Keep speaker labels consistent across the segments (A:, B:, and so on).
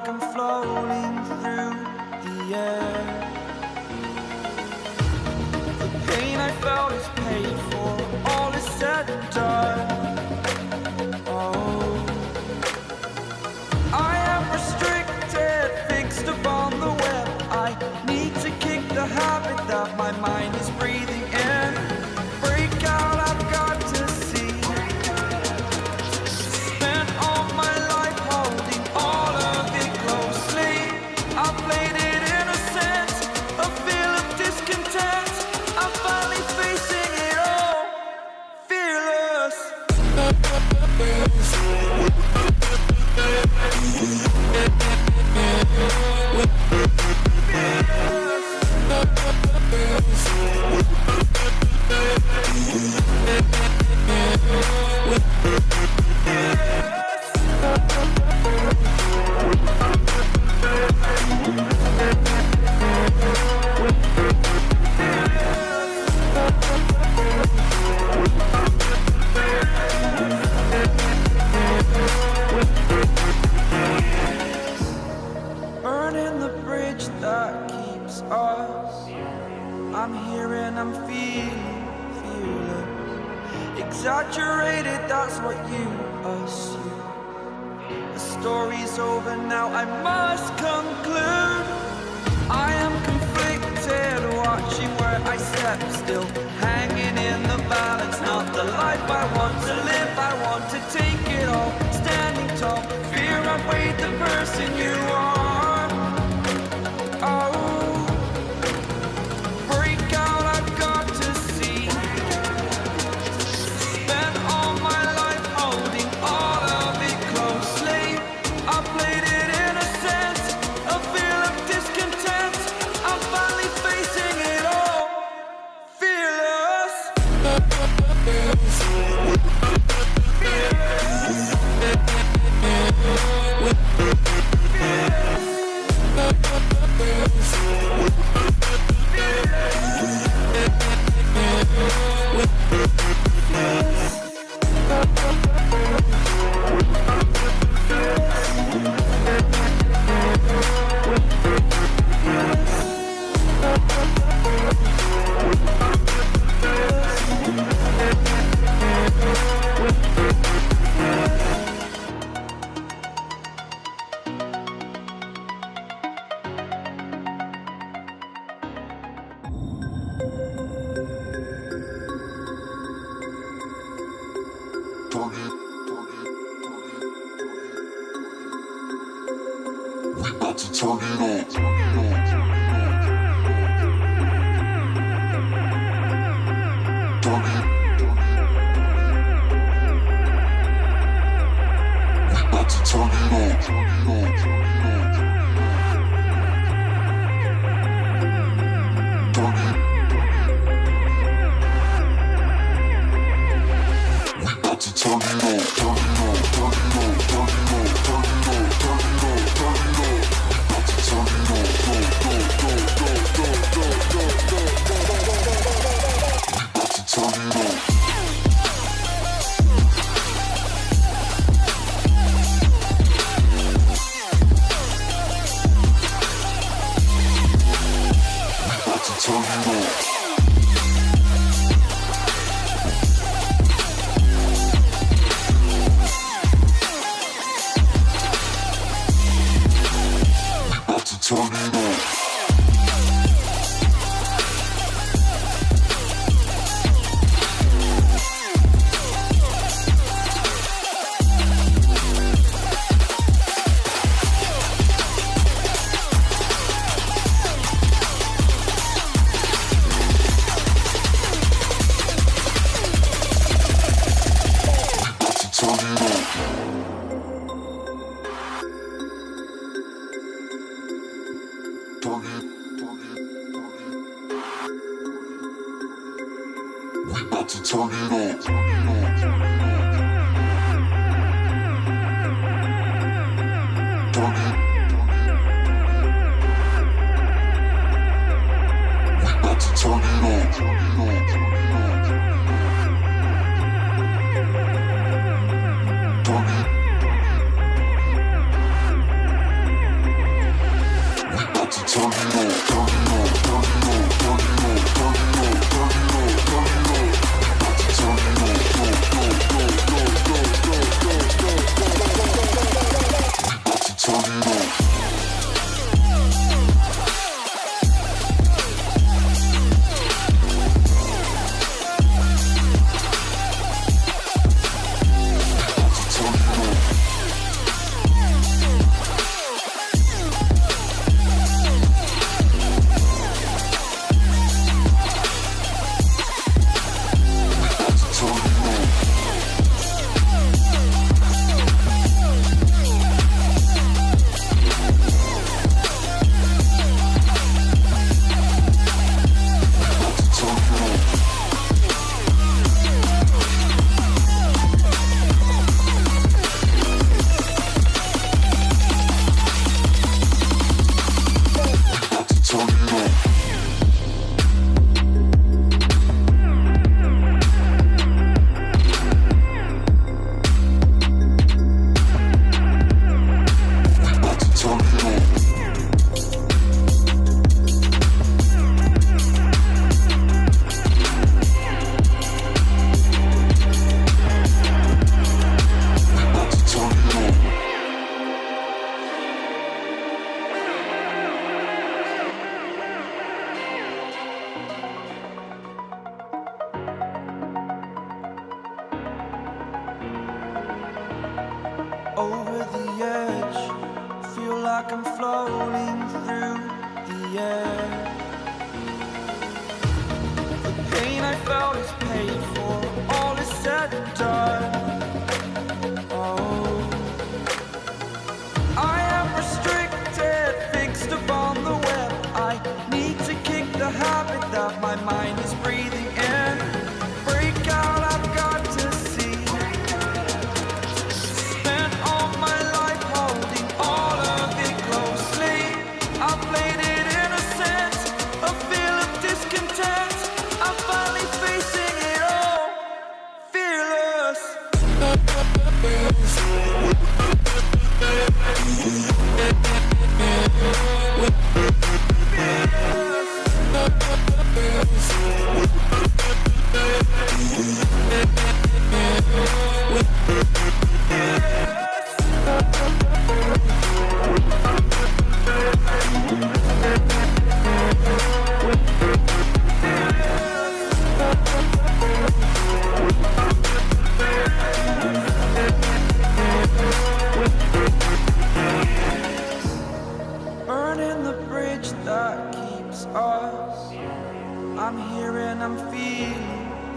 A: like I'm floating through the air. The pain I felt is paid for, all is said and done. Oh, I am restricted, fixed upon the web. I need to kick the habit that my mind is breathing in. Break out, I've got to see. Spent all my life holding all of it closely. I played it innocent, a feel of discontent. I'm finally facing it all, fearless. Burning the bridge that keeps us. I'm here and I'm feeling fearless. Exaggerated, that's what you assume. The story's over now, I must conclude. I am conflicted, watching where I step still, hanging in the balance. Not the life I want to live, I want to take it all. Standing tall, fear outweighed the person you are. Oh, break out, I've got to see. Spent all my life holding all of it closely. I played it innocent, a feel of discontent. I'm finally facing it all, fearless. floating through the air. The pain I felt is paid for, all is said and done. Oh, I am restricted, fixed upon the web. I need to kick the habit that my mind is breathing in. Break out, I've got to see. Spent all my life holding all of it closely. I played it innocent, a feel of discontent. I'm finally facing it all, fearless. Burning the bridge that keeps us. I'm here and I'm feeling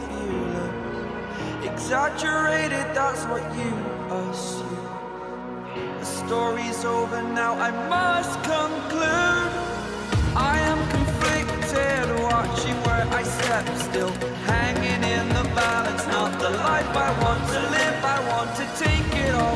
A: fearless. Exaggerated, that's what you assume. The story's over now, I must conclude. I am conflicted, watching where I step, still hanging in the balance. Not the life I want to live, I want to take it all.